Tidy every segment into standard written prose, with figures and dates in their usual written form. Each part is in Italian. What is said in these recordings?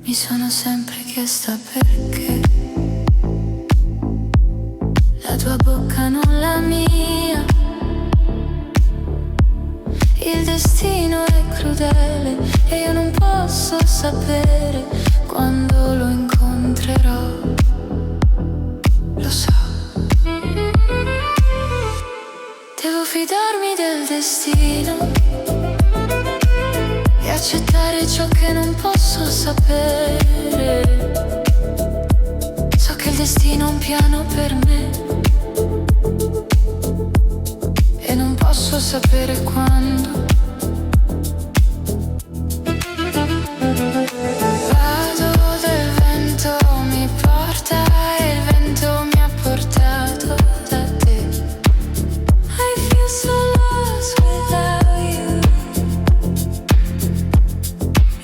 Mi sono sempre chiesta perché la tua bocca non la mia. Il destino è crudele e io non posso sapere quando lo incontrerò. Lo so. Devo fidarmi del destino e accettare ciò che non posso sapere. So che il destino ha un piano per me e non posso sapere quando. Vado dove il vento mi porta e il vento mi ha portato da te. I feel so lost without you.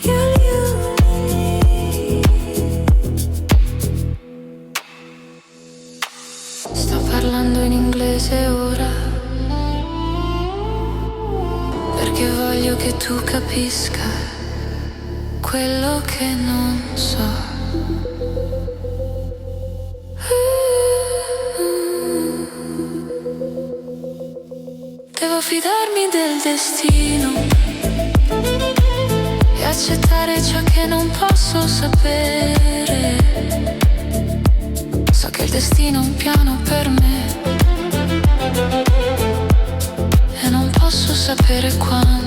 You're you. Sto parlando in inglese ora perché voglio che tu capisca quello che non so. Devo fidarmi del destino e accettare ciò che non posso sapere. So che il destino ha un piano per me e non posso sapere quando.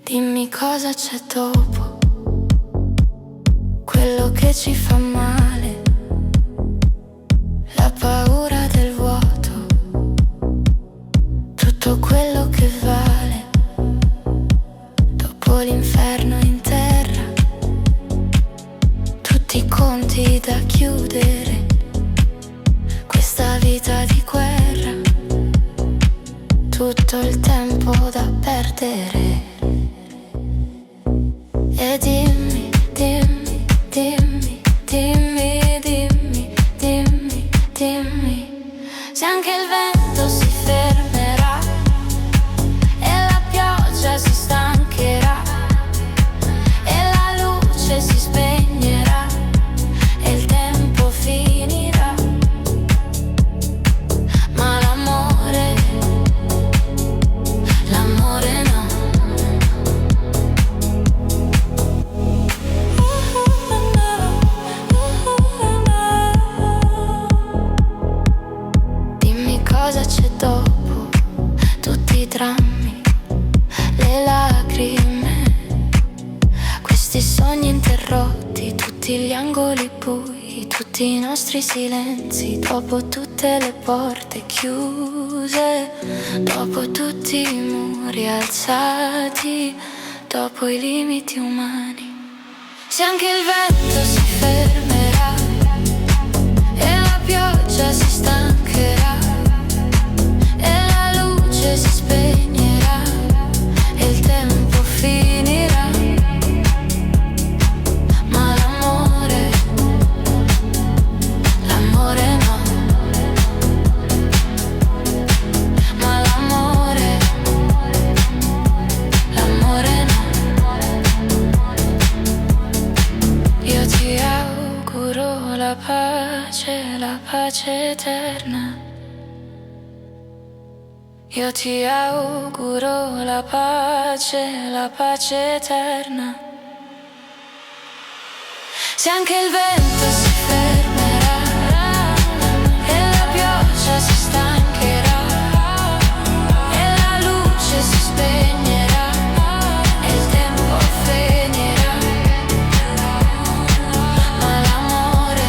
Dimmi cosa c'è dopo quello che ci fa male, la paura del vuoto, tutto quello che vale dopo l'inferno in terra, tutti i conti da chiudere, questa vita di guerra, tutto il tempo da perdere. E dimmi, dimmi, dimmi, dimmi, dimmi, dimmi, dimmi se anche il vento si fermerà e la pioggia si stancherà e la luce si spegnerà e il tempo finirà, ma l'amore no. Cosa c'è dopo tutti i drammi, le lacrime, questi sogni interrotti, tutti gli angoli bui, tutti i nostri silenzi, dopo tutte le porte chiuse, dopo tutti i muri alzati, dopo i limiti umani. Se anche il vento si fermerà e la pioggia si stancherà si spegnerà e il tempo finirà, ma l'amore no, ma l'amore no. Io ti auguro la pace eterna. Io ti auguro la pace eterna. Se anche il vento si fermerà e la pioggia si stancherà e la luce si spegnerà e il tempo finirà, ma l'amore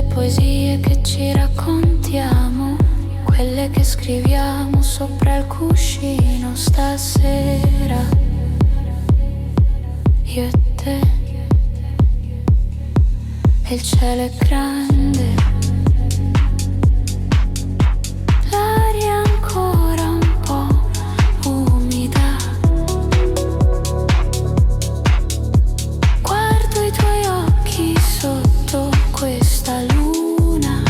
poesie che ci raccontiamo, quelle che scriviamo sopra il cuscino stasera, io e te. E il cielo è grande, l'aria ancora un po' umida. Guardo i tuoi occhi sotto questa luna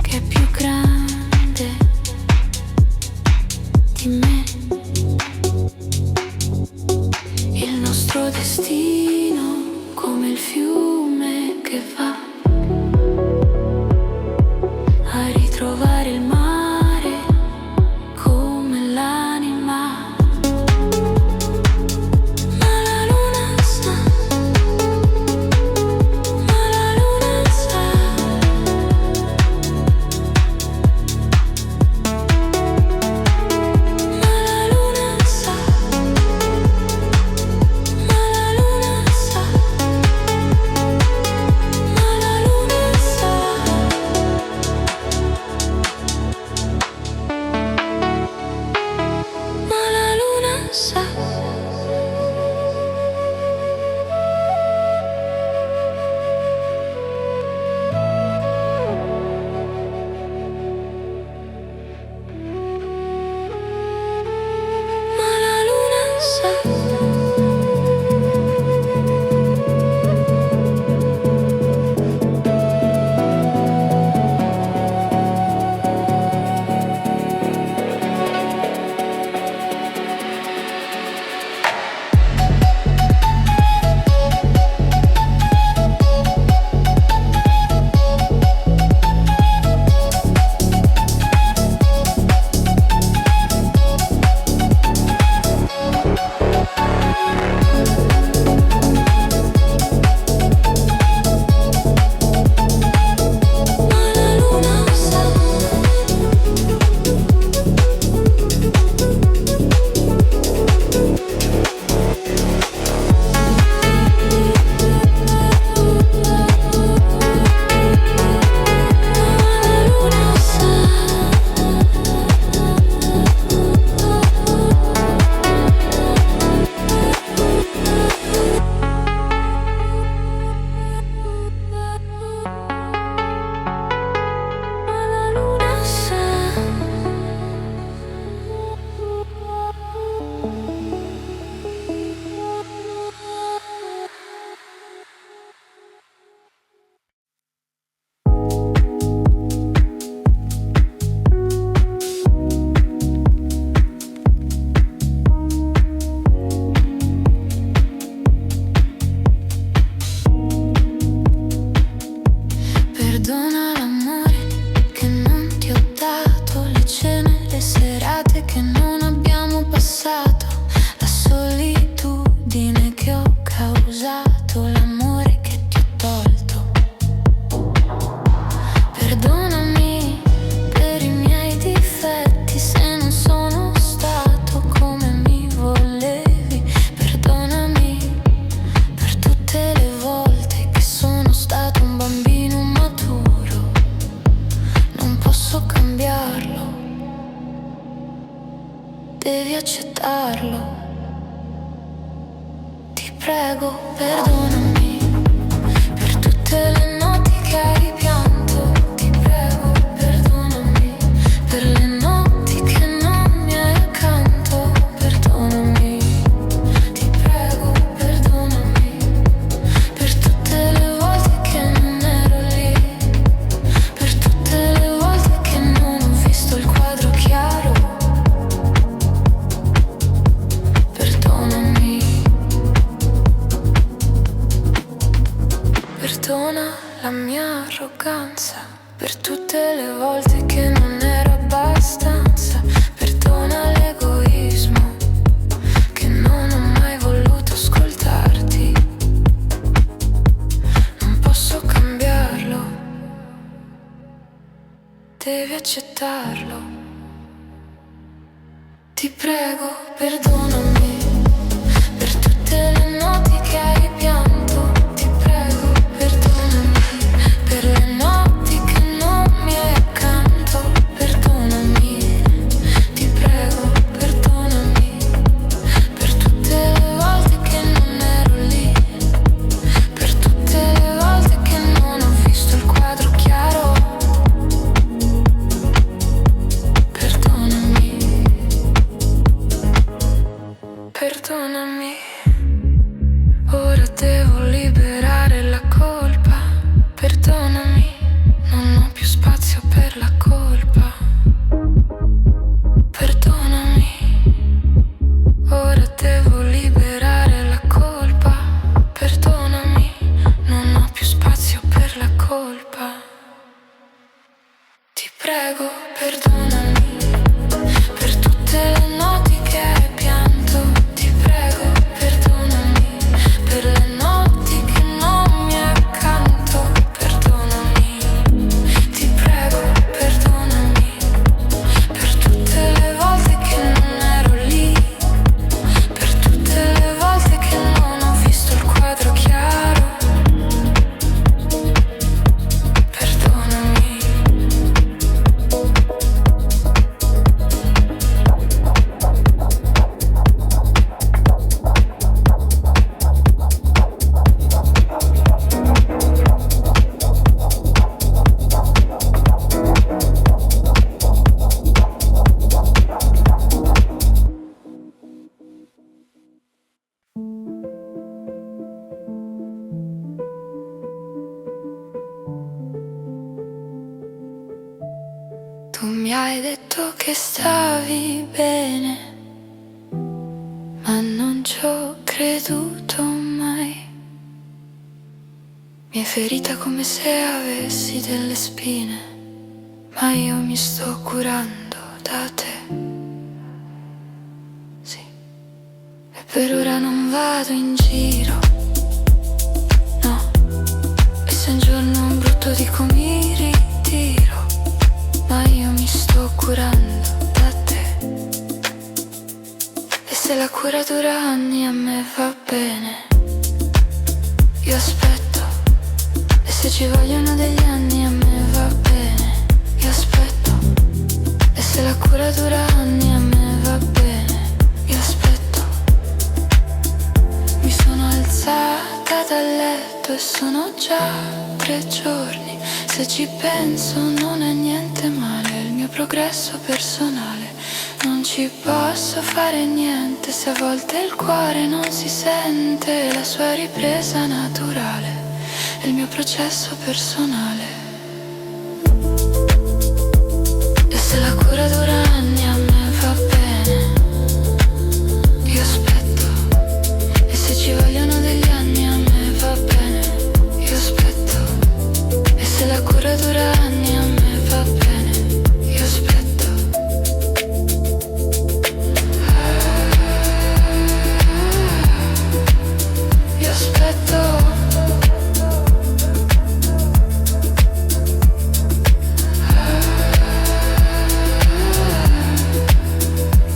che è più grande di me. Il nostro destino come il fiume che va a ritrovare il mare come l'anima. Ma la luna sa, ma la luna sa, ma la luna sa, ma la luna sa, ma la luna sa. Ma la luna sa. Ma la luna sa. Ma la luna sa. Ma la luna sa. Ma la luna sa. Perdona l'amore che non ti ho dato, le cene, le serate che non abbiamo passato, la solitudine che ho causato, l'amore che ti ho tolto. Perdonami per i miei difetti, se non sono stato come mi volevi. Perdonami per tutte le volte che sono stato un bambino maturo. Non posso cambiarlo, devi accettarlo. Ti prego, perdonami per tutte le notti che hai pianto. Ti prego, perdonami per le notti che non mi hai accanto. Perdonami, ti prego, perdonami per tutte le volte che non ero lì, per tutte le volte che non ho visto il quadro chiaro. Perdonami, perdona la mia arroganza per tutte le volte che non era abbastanza. Perdona l'egoismo che non ho mai voluto ascoltarti. Non posso cambiarlo, devi accettarlo. Ti prego, perdonami per tutte le notti che hai pianto. Ti prego, perdonami Hai detto che stavi bene, ma non ci ho creduto mai. Mi hai ferita come se avessi delle spine, ma io mi sto curando da te. Sì, e per ora non vado in giro, no. E se un giorno brutto dico mi ritiro, ma io mi sto curando da te. E se la cura dura anni a me va bene, io aspetto. E se ci vogliono degli anni a me va bene, io aspetto. E se la cura dura anni a me va bene, io aspetto. Mi sono alzata dal letto e sono già 3 giorni. Se ci penso non è niente male, il mio progresso personale. Non ci posso fare niente se a volte il cuore non si sente, la sua ripresa naturale è il mio processo personale. E se la cura dura anni a me va bene, io aspetto. E se ci vogliono degli anni a me va bene, io aspetto. E se la cura dura anni a me va bene, io aspetto. Io aspetto.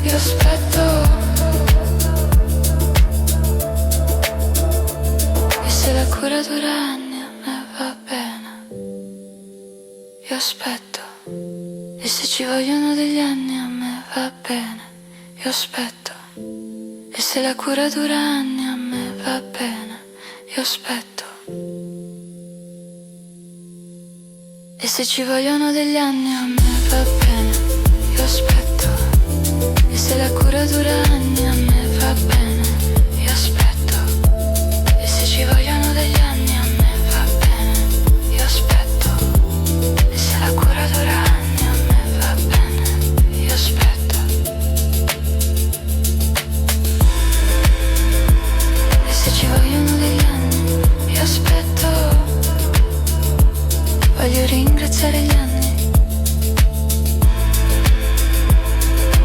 Io aspetto. E se la cura dura anni a me va bene, io aspetto. E se ci vogliono degli anni a me va bene, io aspetto. E se la cura dura anni a me va bene, io aspetto. E se ci vogliono degli anni a me va bene, io aspetto. E se la cura dura anni a me va bene, io aspetto. E se ci vogliono degli anni a me va bene, io aspetto. E se la cura dura anni a me va bene, io aspetto. E se ci vogliono degli anni, io aspetto. Voglio ringraziare gli anni.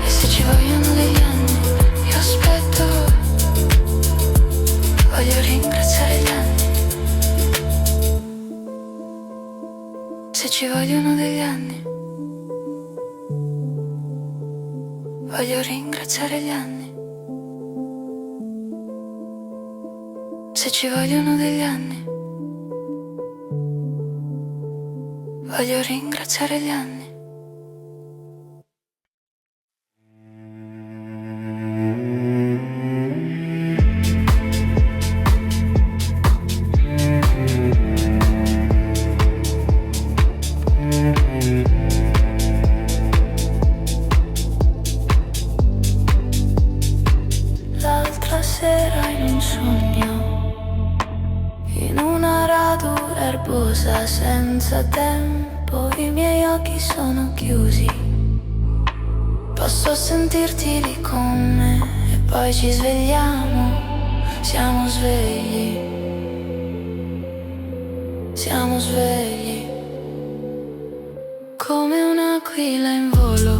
E se ci vogliono degli anni, io aspetto. Voglio ringraziare gli anni. Se ci vogliono degli anni, voglio ringraziare gli anni. Se ci vogliono degli anni, voglio ringraziare gli anni. L'altra sera in un sogno, in una radura erbosa senza tempo, i miei occhi sono chiusi. Posso sentirti lì con me e poi ci svegliamo, siamo svegli, siamo svegli. Come un'aquila in volo,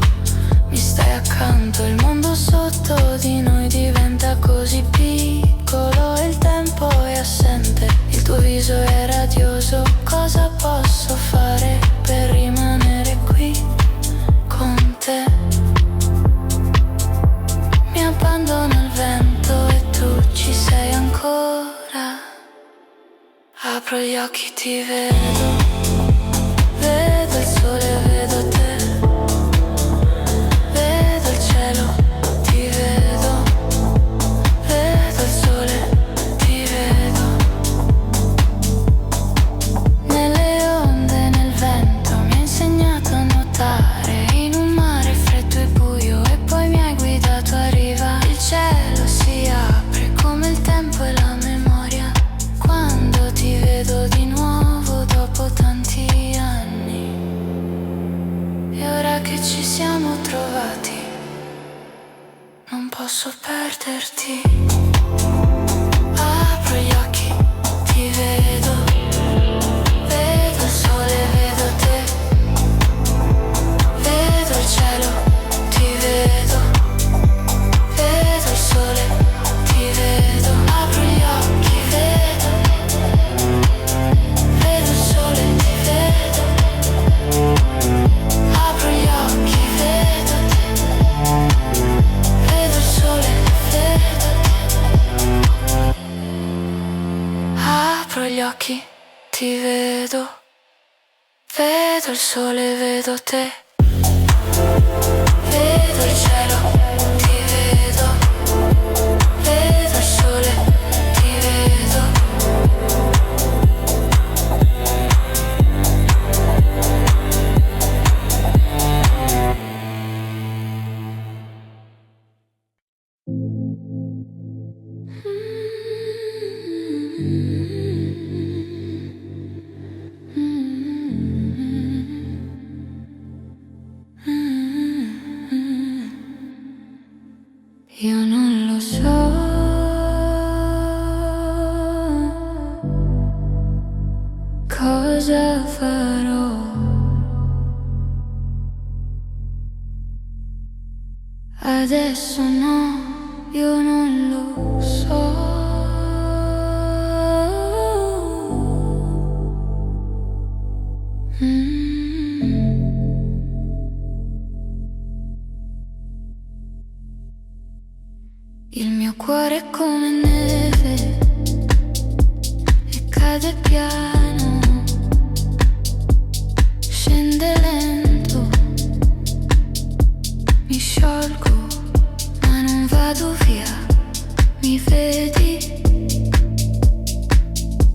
mi stai accanto, il mondo sotto di noi diventa così piccolo e il tempo è assente, il tuo viso è radioso. Cosa posso fare per rimanere qui con te? Mi abbandono al vento e tu ci sei ancora. Apro gli occhi, ti vedo, vedo il sole, vedo te. Vedo il cielo, ti vedo, vedo il sole, ti vedo. Nelle onde, nel vento, mi hai insegnato a nuotare in un mare freddo e buio e poi mi hai guidato a riva. Il cielo si apre come il tempo e la memoria, quando ti vedo di nuovo dopo vederti. Apro gli occhi, ti vedo. Vedo il sole, vedo te. Vedo il cielo, ti vedo. Vedo il sole, ti vedo. Apro gli occhi, vedo. Vedo il sole, ti vedo. Apro gli occhi, vedo te. Vedo il sole, vedo te. Apro gli occhi, ti vedo. Vedo il sole, vedo te. Vedo il cielo, ti vedo. Vedo il sole, ti vedo. Io non lo so cosa farò. Adesso no, io non lo so. Il mio cuore è come neve e cade piano, scende lento, mi sciolgo ma non vado via, mi vedi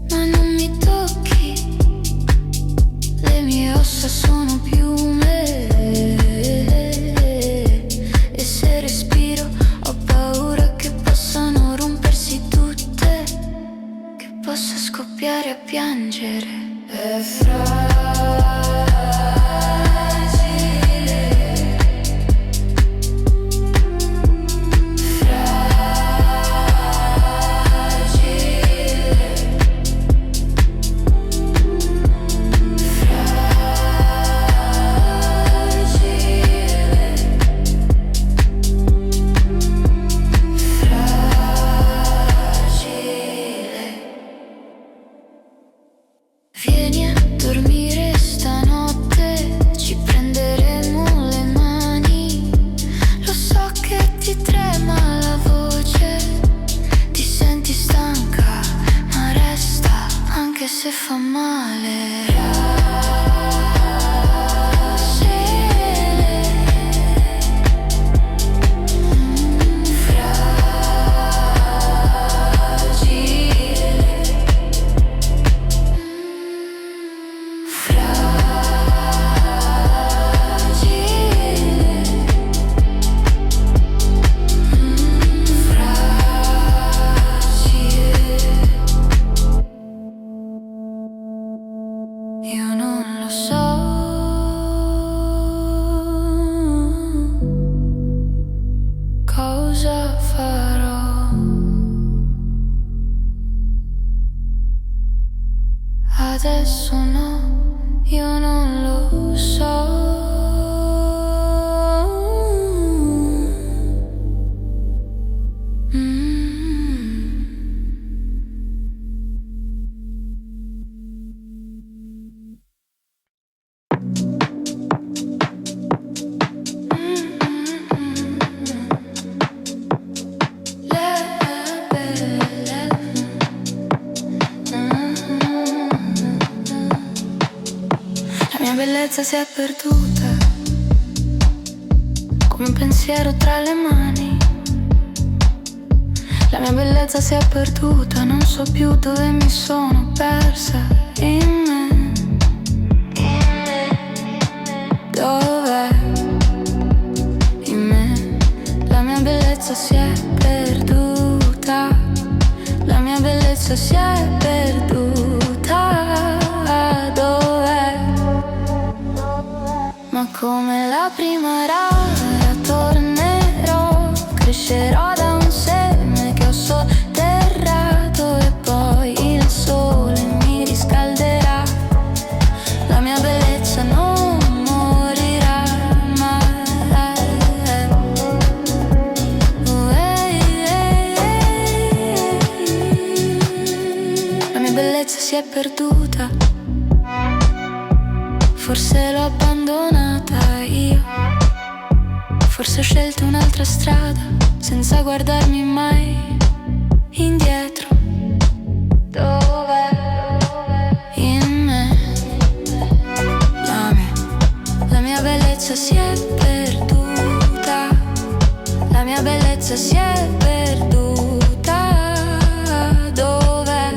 ma non mi tocchi, le mie ossa sono piume e se respiro ho paura che possano rompersi tutte, che possa scoppiare a piangere. È fragile, vieni a dormire stanotte, ci prenderemo le mani. Lo so che ti trema la voce, ti senti stanca, ma resta anche se fa male. Io non lo so cosa farò. Adesso no, io non lo so. La mia bellezza si è perduta, come un pensiero tra le mani. La mia bellezza si è perduta, non so più dove mi sono persa. In me, dov'è? In me, la mia bellezza si è perduta. La mia bellezza si è perduta. Dov'è? Ma come la prima rara tornerò, crescerò da un seme bellezza si è perduta. Forse l'ho abbandonata io. Forse ho scelto un'altra strada senza guardarmi mai indietro. Dov'è in me la mia bellezza si è perduta. La mia bellezza si è perduta. Dov'è?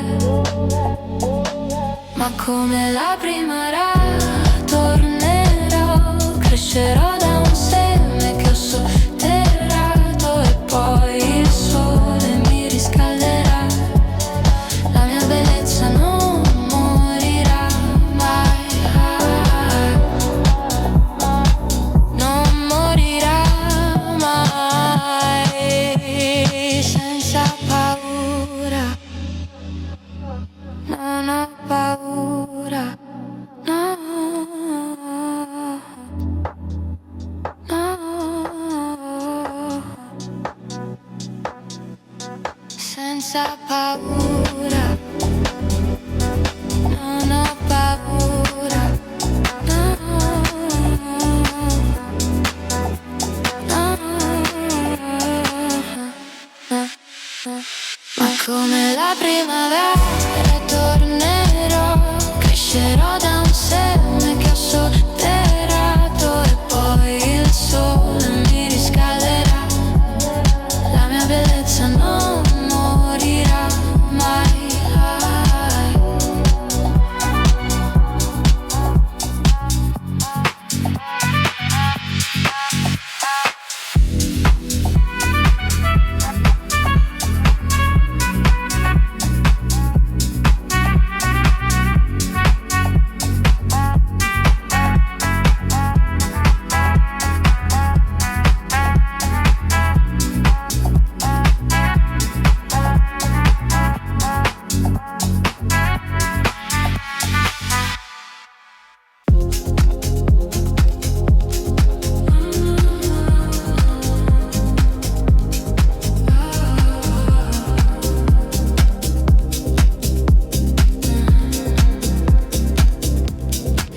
Ma come la primavera tornerò, crescerò da un seme che ho sotterrato e poi il sole mi riscalderà. La mia bellezza non morirà mai, non morirà mai, senza paura, non ho paura, no, no, senza paura, non ho paura, no, no, ma come la primavera tornerò, crescerò da un seme che ho sotterrato e poi il sole mi riscalderà. La mia bellezza non morirà mai.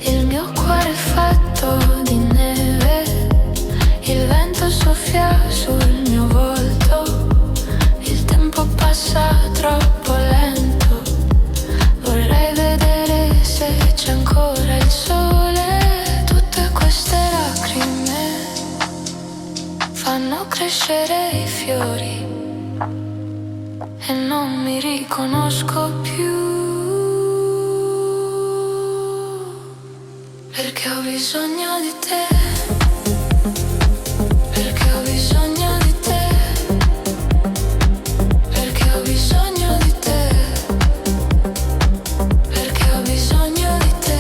Il mio cuore è fatto di neve, il vento soffia sul mio volto, il tempo passa troppo lento, vorrei vedere se c'è ancora il sole. Tutte queste lacrime fanno crescere i fiori e non mi riconosco più. Perché ho bisogno di te, perché ho bisogno di te, perché ho bisogno di te, perché ho bisogno di te.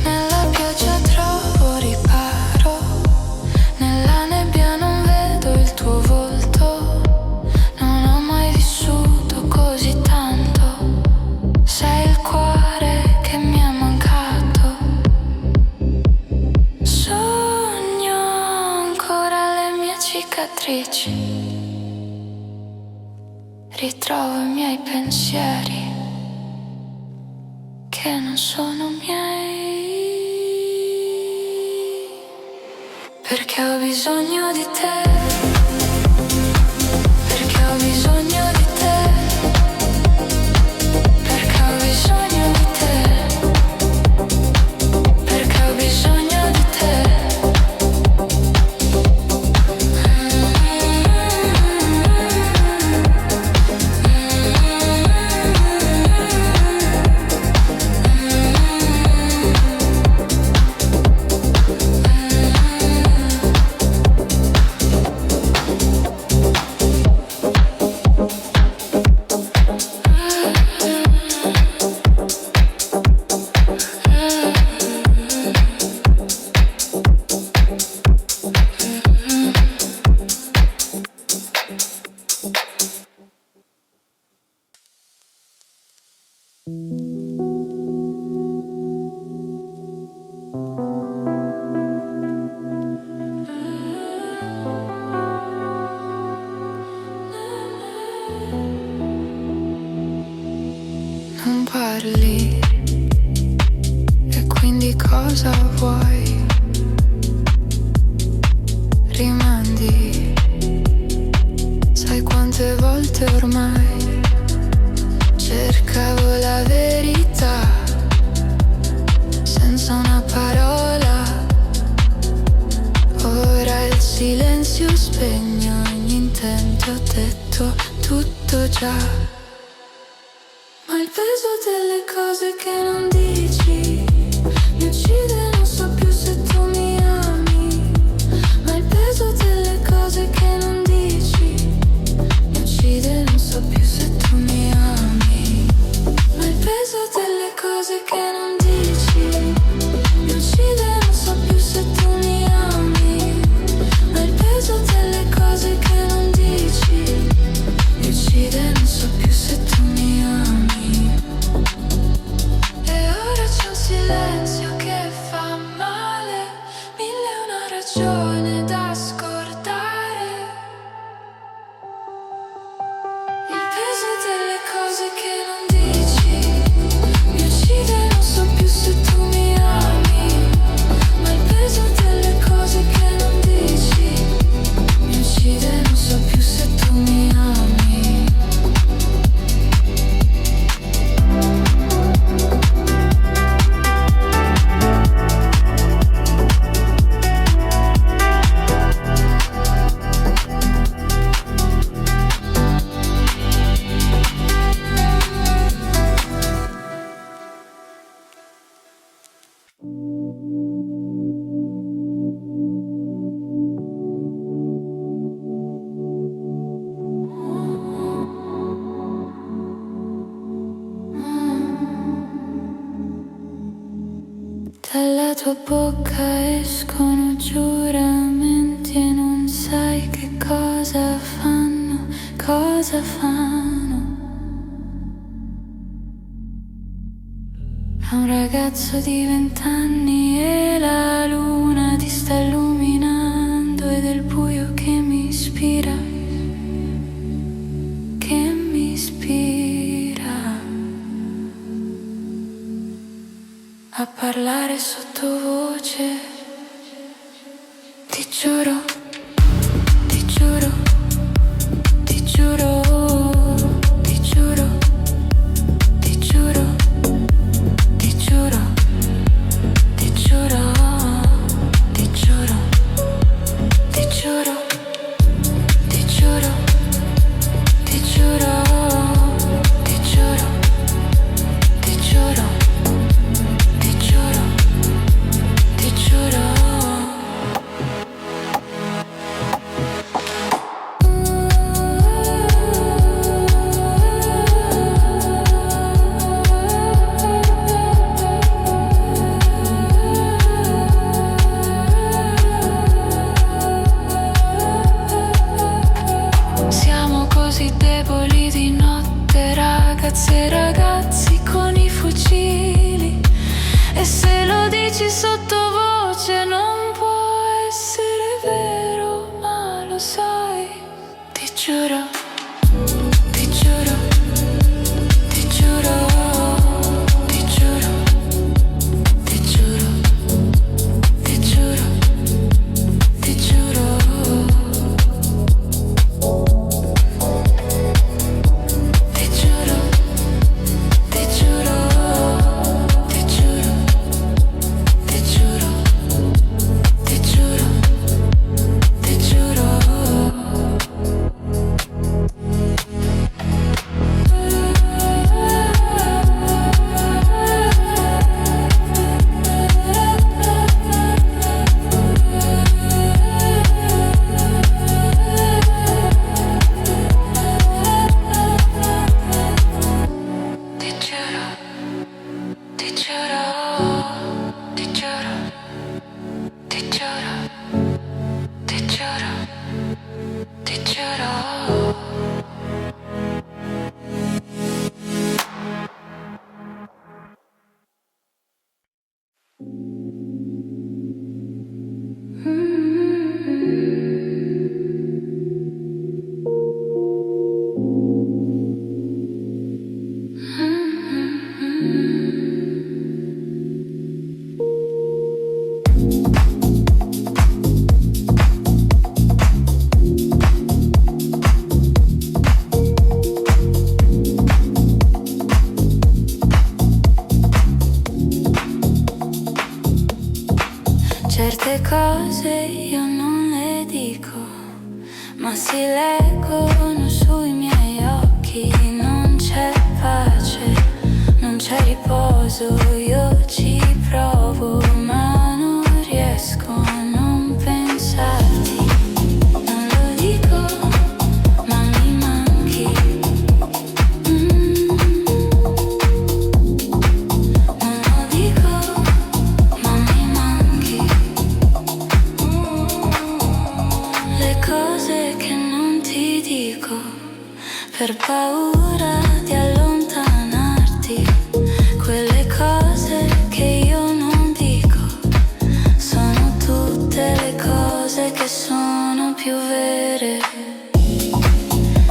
Nella pioggia trovo riparo, nella nebbia non vedo il tuo volto, non ho mai vissuto così tanto, sei il cuore che mi è mancato. Sogno ancora le mie cicatrici, ritrovo i miei pensieri che non sono miei. Perché ho bisogno di te, perché ho bisogno di te, perché ho bisogno di te, perché ho bisogno di te. parli. E quindi cosa vuoi? Rimandi. Sai quante volte ormai cercavo la verità senza una parola. Ora il silenzio spegne ogni intento, ho detto tutto già. Ma il peso delle cose che non dici mi uccide, non so più se tu mi ami. Ma il peso delle cose che non dici mi uccide, non so più se tu mi ami. Ma il peso delle cose che non dici mi uccide, non so più se tu mi ami. Ma il peso delle cose che non dici mi uccide, non so più se tu mi ami. E ora c'è un silenzio che fa male, mille e una ragione da scordare. Il peso delle cose che non dici mi uccide, non so più se tu mi ami. Ma il peso delle cose che non dici mi uccide, non so più se tu mi ami. Dalla tua bocca escono giuramenti e non sai che cosa fanno, cosa fanno. A un ragazzo di 20 anni e la luna ti sta illuminando ed è il buio che mi ispira, che mi ispira a parlare sottovoce. Ti giuro, ti giuro, ti giuro, ti giuro, ti giuro, ti giuro, ti giuro, ti giuro, ti giuro, ti giuro, ti giuro, ti giuro, ti giuro, ti giuro, ti giuro. Siamo così deboli di notte, ragazze e ragazzi con i fucili. E se lo dici sottovoce non può essere vero, ma lo sai. Ti giuro, ti giuro, ti giuro, ti giuro, ti giuro, ti giuro, ti giuro. Ti giuro, ti giuro, ti giuro, ti giuro, ti giuro, ti giuro. Certe cose io non le dico, ma si leggono sui miei occhi. Non c'è pace, non c'è riposo, io ci provo ma non riesco a non pensarti. Non lo dico, ma mi manchi. Non lo dico, ma mi manchi. Le cose che non ti dico per paura di allontanarti. Quelle cose che io non dico sono tutte le cose che sono più vere.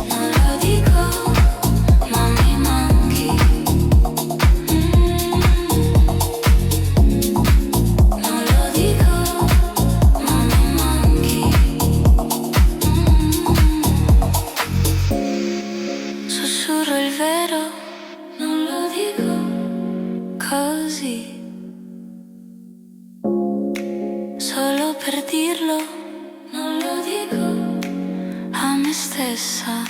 Non lo dico, ma mi manchi. Non lo dico, ma mi manchi. Sussurro il vero, non lo dico così, solo per dirlo, non lo dico a me stessa.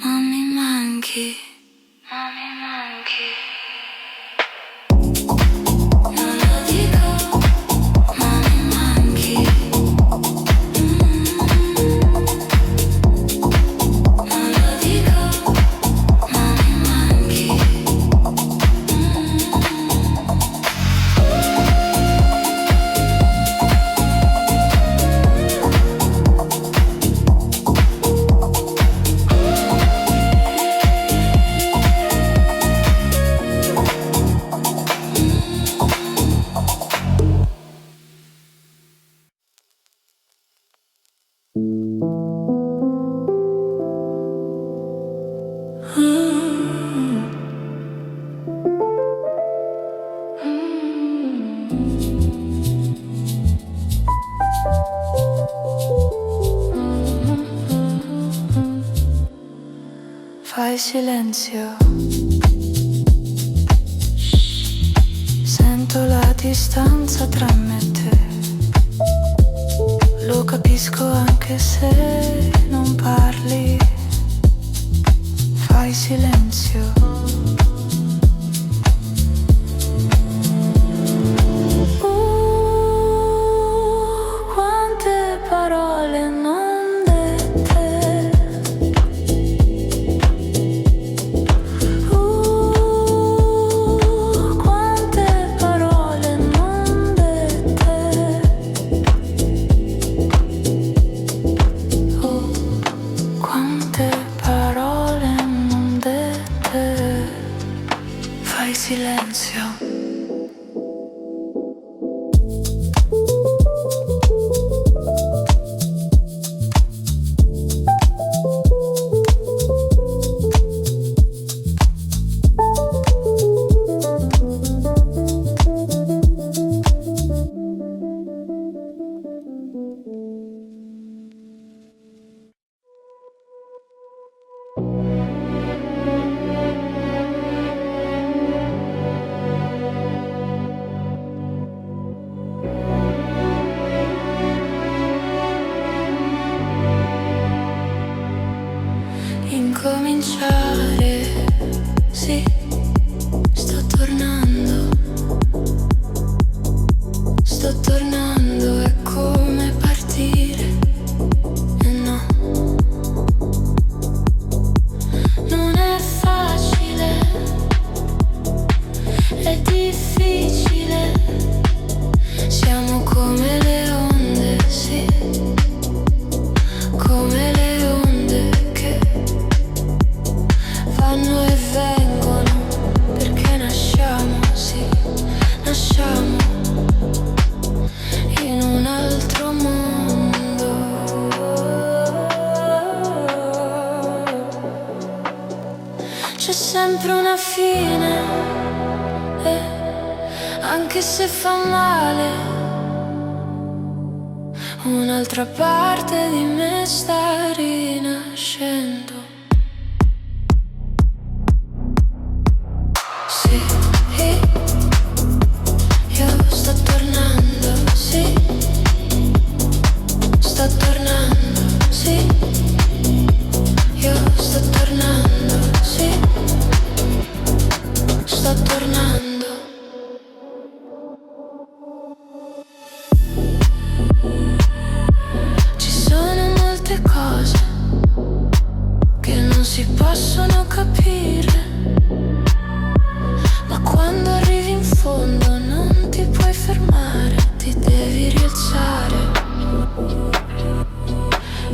Ma mi manchi, ma mi manchi. Non lo dico, ma mi manchi. Non lo dico, ma mi manchi. Fai silenzio, sento la distanza tra me e te. Lo capisco anche se non parli. Fai silenzio. Quante parole non dette. Quante parole non dette. Quante parole non dette. Fai silenzio. Incominciare, sì, sto tornando, è come partire, e no, non è facile, è difficile, siamo come le onde, sì, come le onde che vanno e vengono, perché nasciamo, sì, nasciamo in un altro mondo. C'è sempre una fine, anche se fa male. Un'altra parte di me sta rinascendo. Sì, tornando, sì. Io sto tornando, sì. Sto tornando. Ci sono molte cose che non si possono capire, ma quando arrivi in fondo non ti puoi fermare, ti devi rialzare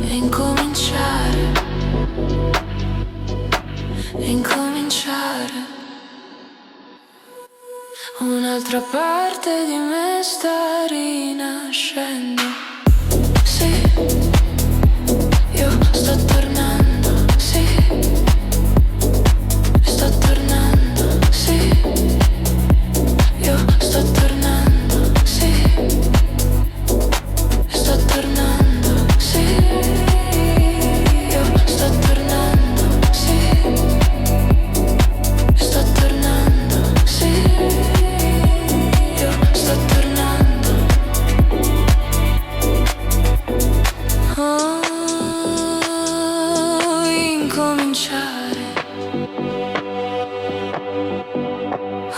e incominciare, e incominciare. Un'altra parte di me sta rinascendo, sì. Io sto tornando, sì. Sto tornando, sì. Io sto tornando, sì. Sto tornando, sì. Io sto tornando, sì. Sto tornando, sì. Io sto tornando. Oh, incominciare.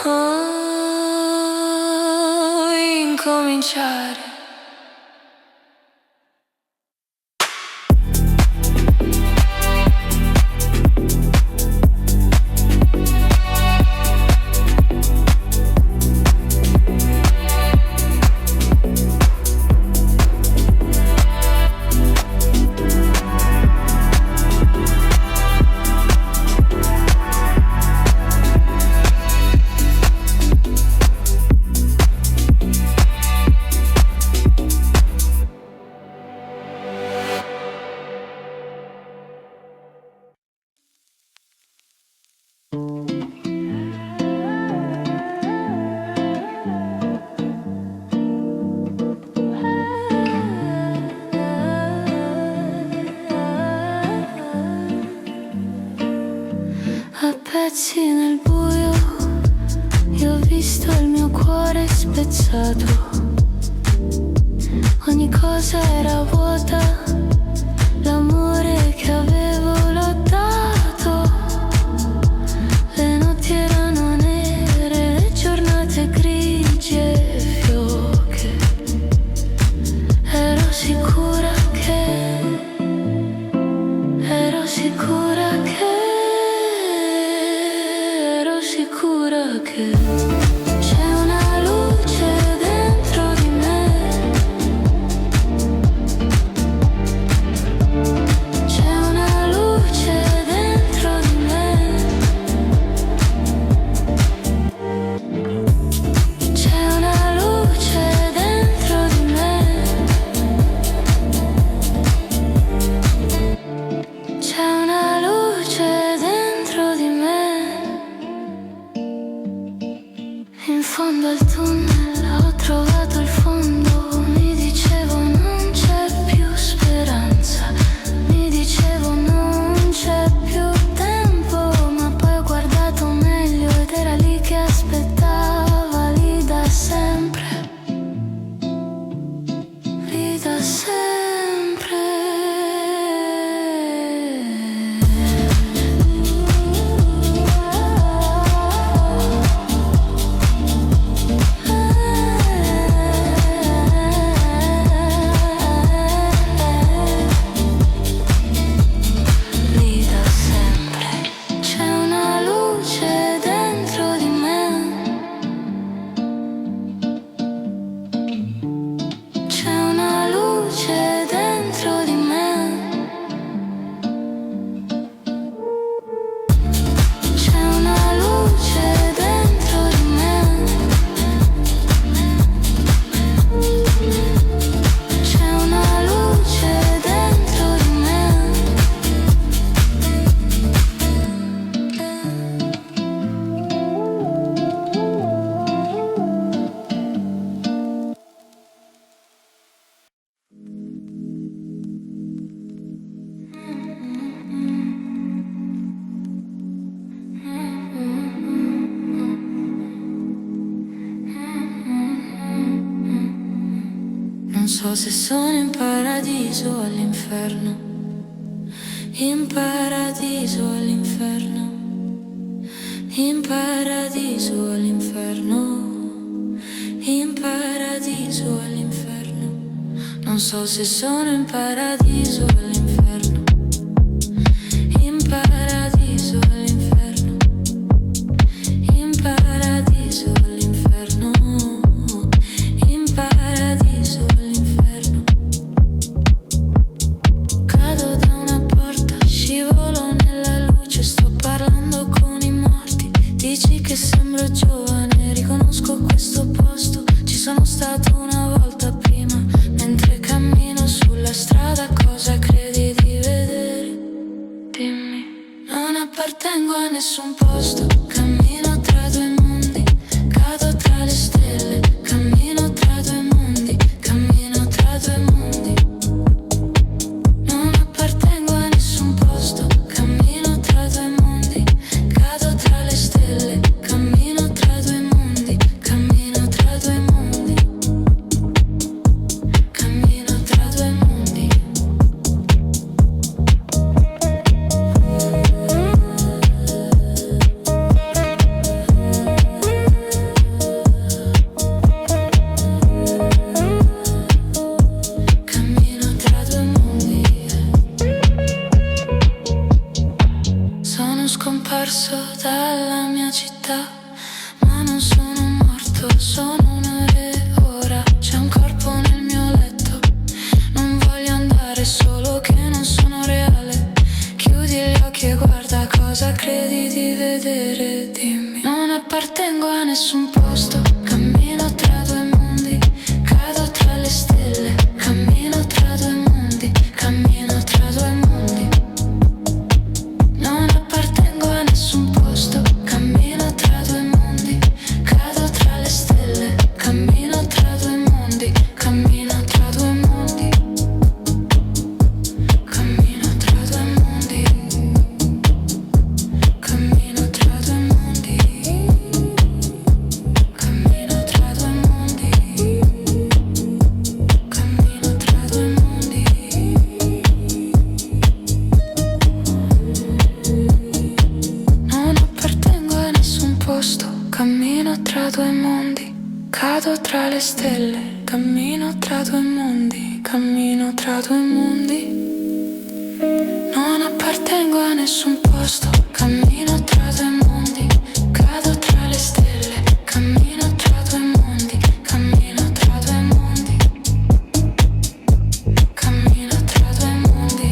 Oh, incominciare. A pezzi nel buio, io ho visto il mio cuore spezzato. Ogni cosa era vuota, l'amore che avevo l'ho dato. Le notti erano nere, le giornate grigie e fioche. Ero sicura che, ero sicura che, ero sicura che c'è una luce dentro di me so se sono in paradiso o all'inferno. In paradiso o all'inferno. In paradiso o all'inferno. In paradiso o all'inferno. Non so se sono in paradiso o all'inferno. In paradiso o all'inferno. In paradiso o all'inferno. In paradiso o all'inferno. Cado da una porta, scivolo nella luce, sto parlando con i morti. Dici che sembro giovane, riconosco questo posto. Ci sono stato una volta prima, mentre cammino sulla strada, cosa credi di vedere? Dimmi. Non appartengo a nessun posto, cammino tra due mondi, cado tra le stelle, cammino tra due mondi, cammino tra due mondi. Non appartengo a nessun posto, cammino tra due mondi, cado tra le stelle, cammino tra due mondi, cammino tra due mondi, cammino tra due mondi. Cammino tra due mondi. Sono scomparso dalla mia città, ma non sono morto, sono un re ora. C'è un corpo nel mio letto, non voglio andare, solo che non sono reale. Chiudi gli occhi e guarda, cosa credi di vedere? Dimmi. Non appartengo a nessun posto, cammino tra due mondi, cado tra le stelle, cammino tra due mondi, cammino tra due mondi. Non appartengo a nessun posto, cammino tra due mondi, cado tra le stelle, cammino tra due mondi, cammino tra due mondi, cammino tra due mondi, cammino tra due mondi, cammino tra due mondi, cammino tra due mondi. Non appartengo a nessun posto, cammino tra due mondi, cado tra le stelle, cammino tra due mondi, cammino tra due mondi. Non appartengo a nessun posto, cammino tra due mondi, cado tra le stelle, cammino tra due mondi, cammino tra due mondi, cammino tra due mondi,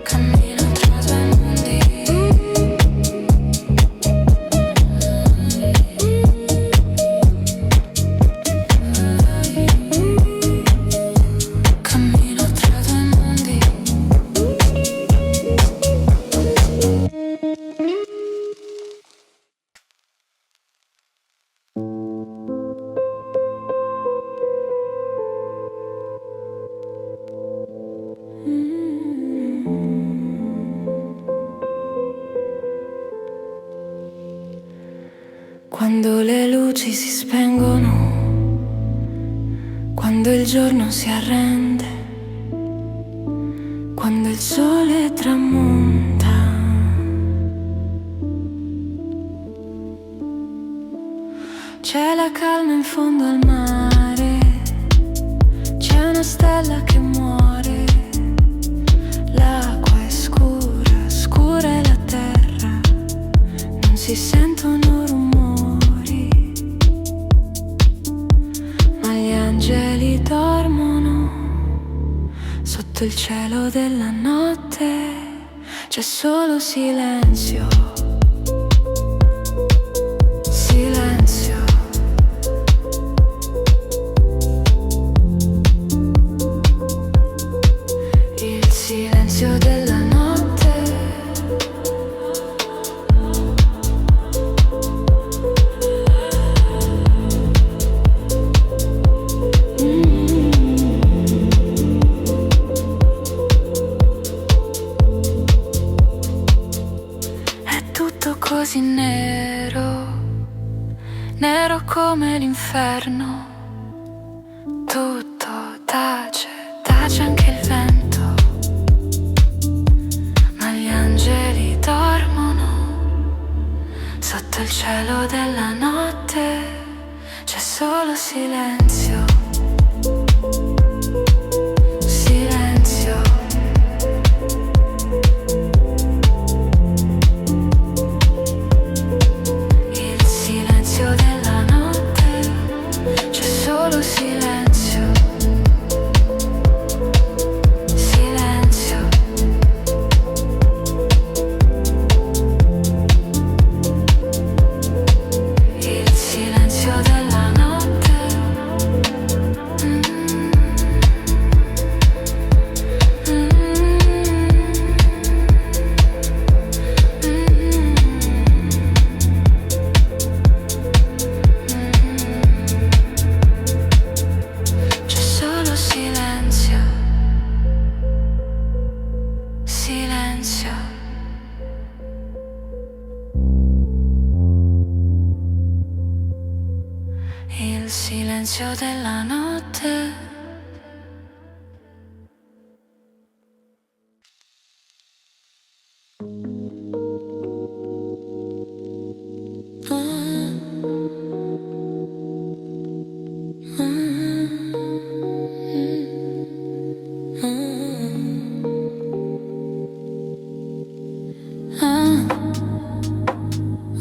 cammino tra due mondi. Cammino tra due mondi. Quando le luci si spengono, quando il giorno si arrende, quando il sole tramonta, c'è la calma in fondo al mare, c'è una stella che muore, l'acqua è scura, scura è la terra, non si sentono rumori, ma gli angeli dormono sotto il cielo della notte, c'è solo silenzio, silenzio. Il silenzio della notte. È tutto così nero, nero come l'inferno. silenzio. Silenzio. Il silenzio della notte, c'è solo silenzio. Silenzio. Il silenzio della notte. C'è solo silenzio. Silenzio. Il silenzio della notte.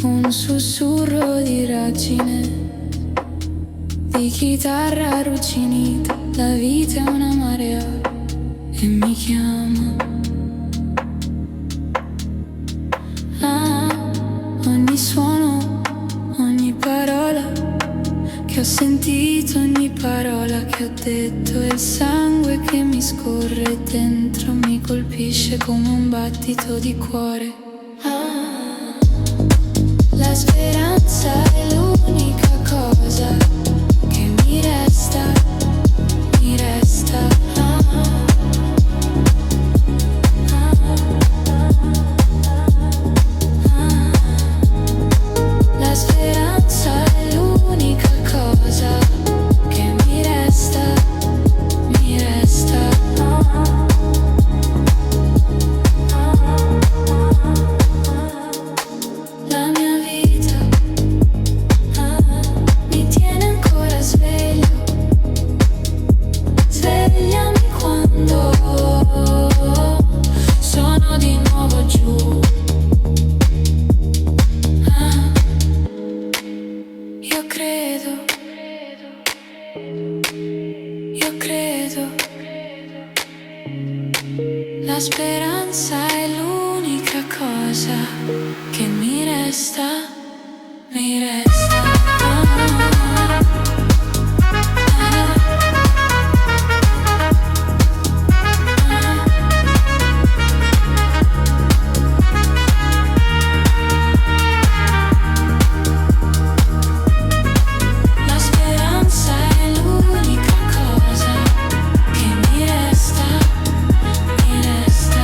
Un sussurro di ragine, di chitarra arrugginita, la vita è una marea e mi chiama. Ogni suono, ogni parola che ho sentito, ogni parola che ho detto, e il sangue che mi scorre dentro mi colpisce come un battito di cuore. La speranza è l'unica cosa che mi resta, mi resta. La speranza è l'unica cosa che mi resta, mi resta. La mia vita mi tiene ancora sveglio. Svegliami quando sono di nuovo giù. Io credo, io credo. La speranza è l'unica cosa che mi resta, mi resta. La speranza è l'unica cosa che mi resta, mi resta.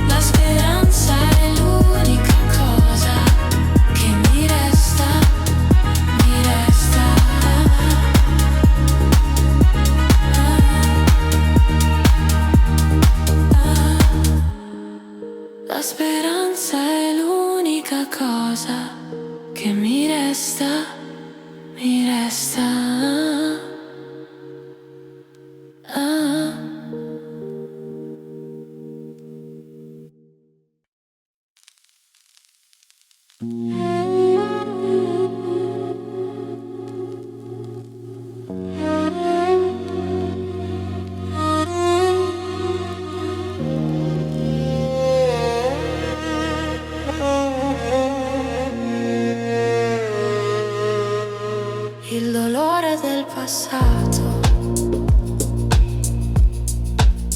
La speranza è l'unica cosa che mi resta, mi resta. La speranza è l'unica cosa che mi resta, mi resta. Il dolore del passato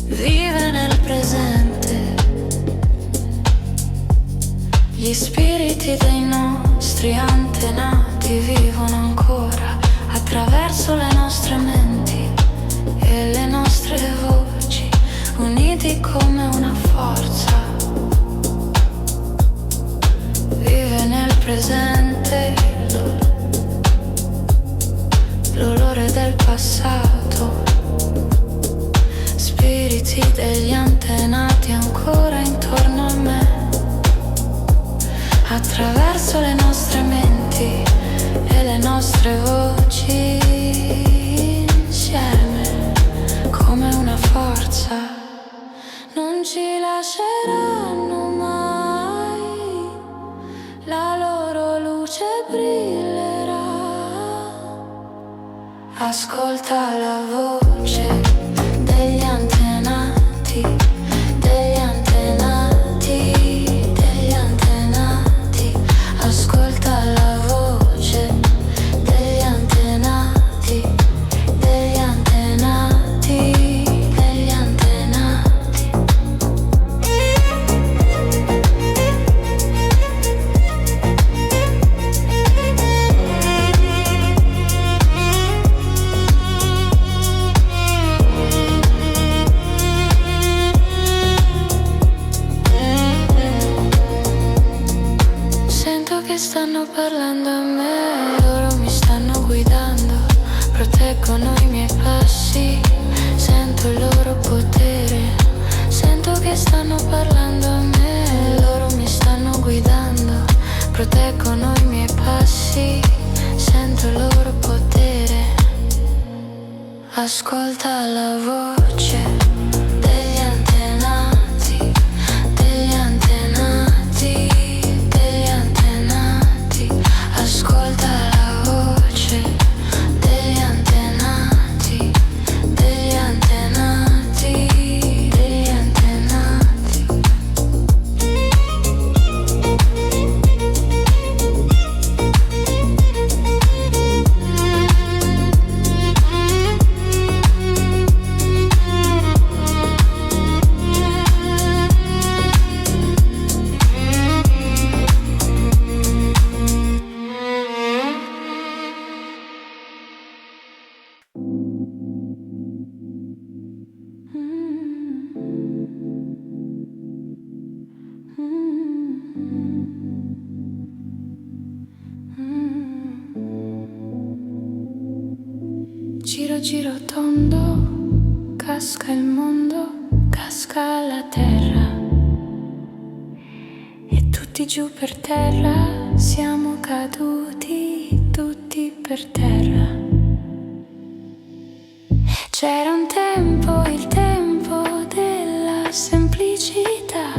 vive nel presente. Gli spiriti dei nostri antenati vivono ancora attraverso le nostre menti e le nostre voci, uniti come una forza. Vive nel presente l'odore del passato, spiriti degli antenati ancora intorno a luce brillerà. Ascolta la voce degli antenati, degli antenati, degli antenati. Ascolta la voce degli antenati, degli antenati, degli antenati. Sento che stanno parlando a me, loro mi stanno guidando, proteggono i miei passi, sento il loro potere. Sento che stanno parlando a me, loro mi stanno guidando, proteggono i miei passi, sento il loro potere. Ascolta la voce degli antenati, degli antenati, degli antenati. Ascolta la voce degli antenati, degli antenati, degli antenati. Giro giro tondo, casca il mondo, casca la terra. E tutti giù per terra, siamo caduti tutti per terra. C'era un tempo, il tempo della semplicità,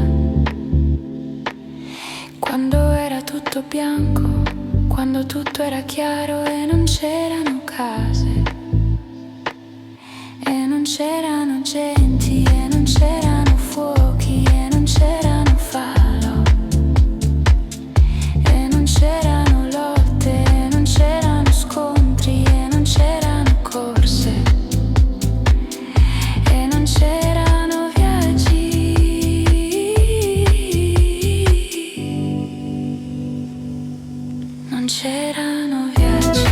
quando era tutto bianco, quando tutto era chiaro e non c'erano case, e non c'erano genti, e non c'erano fuochi, e non c'erano falò, e non c'erano lotte, e non c'erano scontri, e non c'erano corse, e non c'erano viaggi, non c'erano viaggi.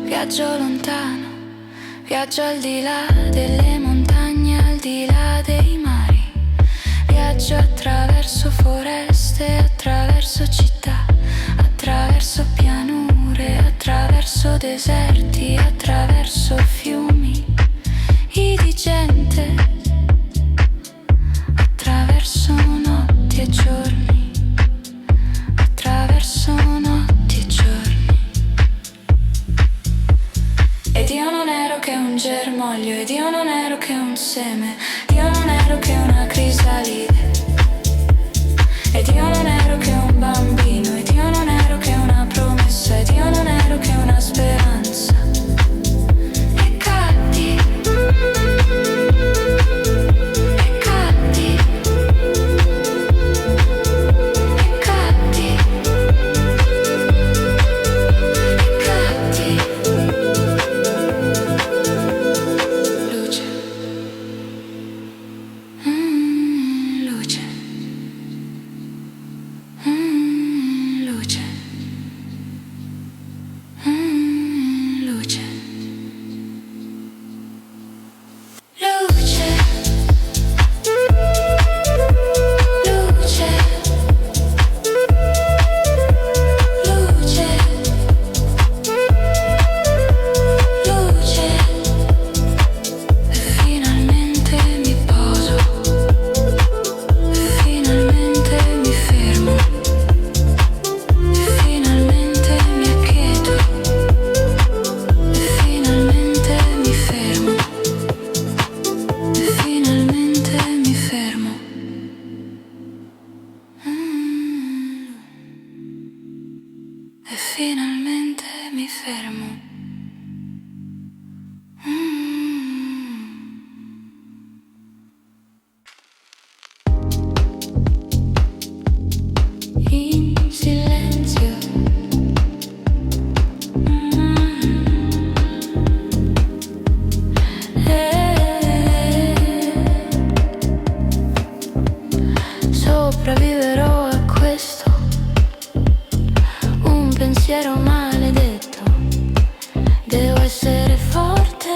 Viaggio lontano, viaggio al di là delle montagne, al di là dei mari. Viaggio attraverso foreste, attraverso città, attraverso pianure, attraverso deserti, attraverso fiumi di gente, attraverso notti e giorni, attraverso notti e giorni. Ed io non ero che un germoglio, ed io non ero che un seme, io non ero che una crisalide, ed io non ero che un bambino, ed io non ero che una promessa, ed io non ero che una speranza. E caddi, e caddi, e caddi, e caddi. Luce, luce. finalmente mi fermo. In silenzio. Sopravviverò a questo, un pensiero maledetto. Devo essere forte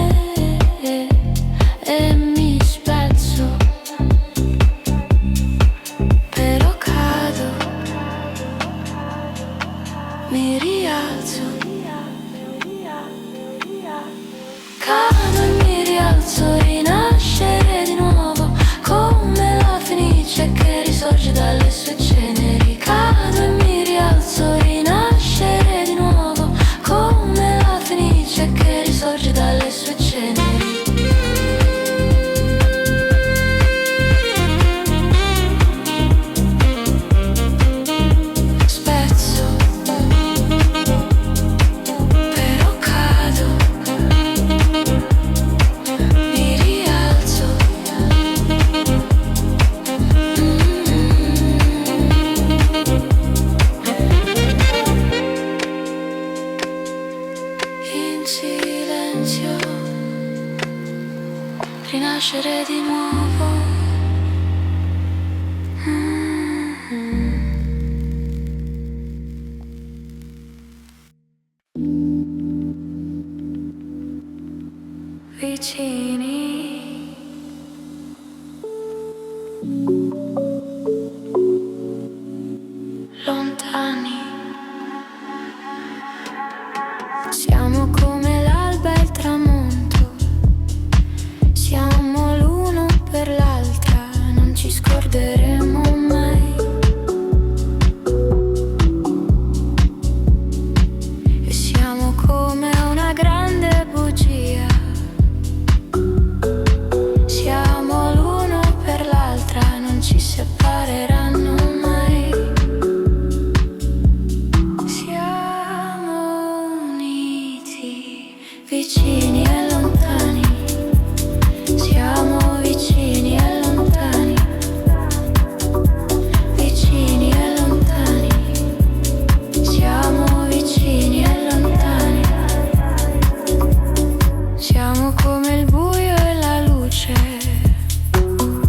e mi spezzo, però cado, mi rialzo, cado e mi rialzo, rinascere di nuovo come la fenice che risorge dalle sue ceneri. Cado e mi rialzo, rinascere di nuovo come la fenice che risorge dalle sue ceneri. Spezzo, però cado, mi rialzo. In silenzio, rinascere di nuovo. Vicini, lontani, siamo come l'alba e il tramonto, siamo l'uno per l'altra, non ci scorderemo mai. E siamo come una grande bugia, siamo l'uno per l'altra, non ci separeranno mai. Siamo uniti, vicini e lontani, siamo vicini e lontani, vicini e lontani, siamo vicini e lontani. Siamo come il buio e la luce,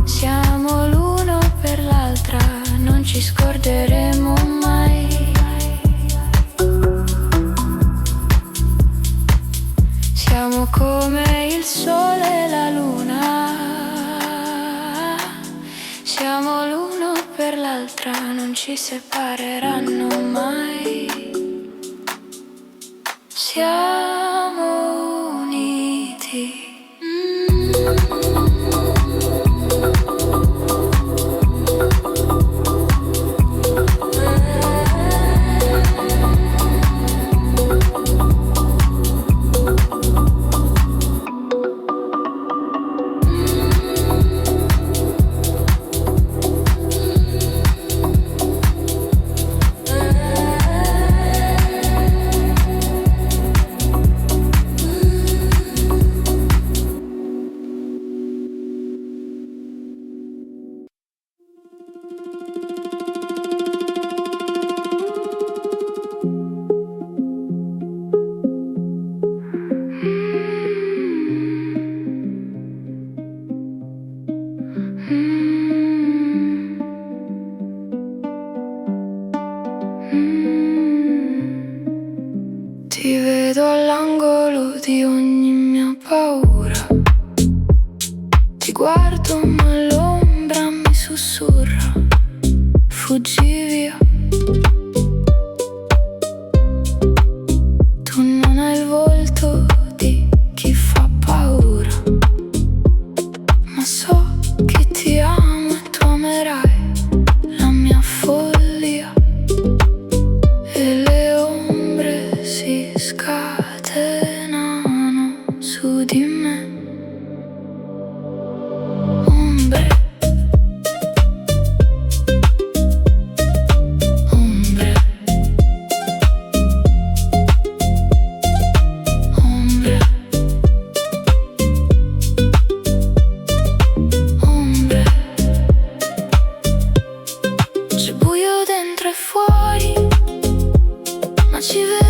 siamo l'uno per l'altra, non ci scorderemo mai. Siamo come il sole e la luna, siamo l'uno per l'altra, non ci separeranno mai. Siamo uniti. Ti vedo all'angolo di ogni mia paura, ti guardo ma l'ombra mi sussurra, fuggi via. Tu non hai il volto di chi fa paura, ma so che ti amo e tu amerai la mia follia. E le ombre si scatenano su di me. Ombre, ombre. dentro e fuori, ma ci vediamo